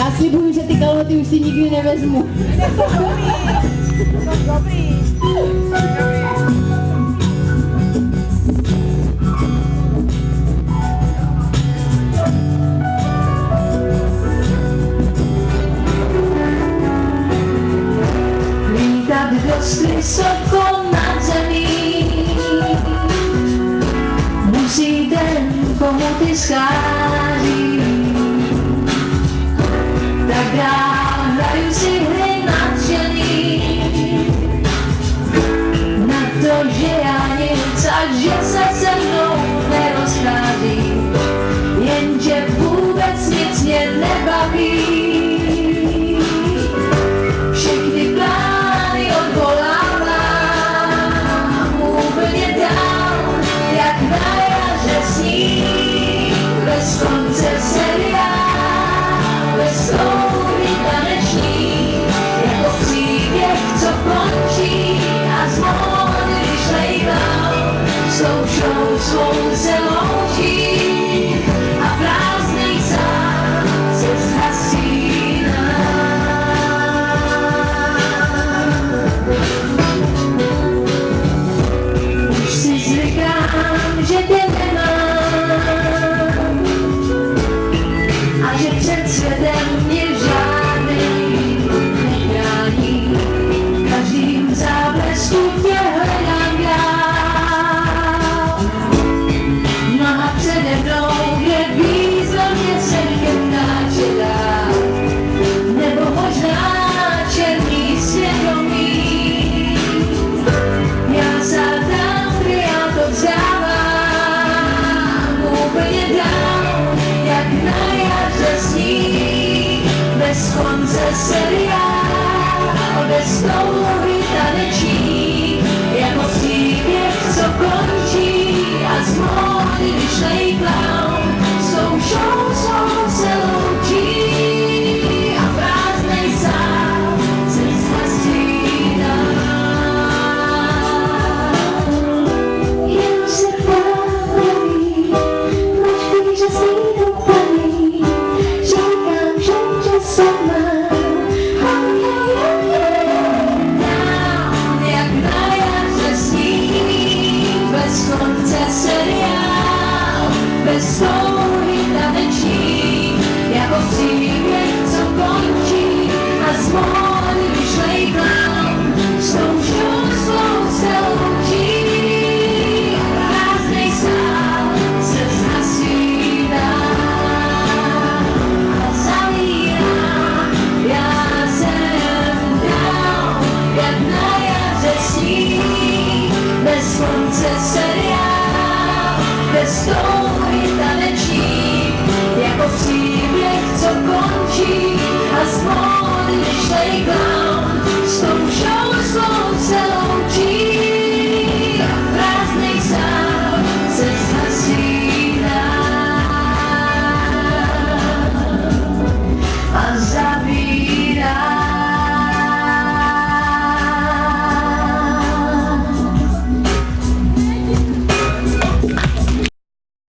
Já slibuju, že ty kalhoty už si nikdy nevezmu. Dobrý. Lítat dost vysoko nad zemí, musí ten, komu ty schází. Tak dál hraju si hry nadšený, na to, že já nic a že se se mnou nerozchází, jenže vůbec nic mě nebaví. Všechny plány odvolávám úplně dál, jak na jaře sníh, bez konce seriál, bez touhy taneční, jako příběh, co končí a z módy vyšlejval, s tou show svou se loučí a prázdnej sám se zhasíná. Už si zvykám, že tě nemám a že před světem mě žádný nechrání. Každým záblesku tě hledám dál. Noha přede mnou je významně se chybtáče dál, nebo možná černý svědomí. Já zádám, kdy já to vzdávám úplně dál, jak na jaře sníh, bez konce seriál, bez touhy taneční, jako příběh, co končí a z módy vyšlej clown, s tou show svou se loučí a prázdnej sám se zhasíná. Jenom se poleví, nožky, že sní to paní, říkám, že sama. Jak na jaře sníh, bez konce seriál, bez touhy taneční, jako příběh, co končí a z módy vyšlej clown, s tou show svou se loučí a prázdnej sál se zhasíná a zavírá. Já jsem dál, jak na jaře sníh, bez konce seriál, bez touhy taneční, jako příběh, co končí a z módy vyšlej clown.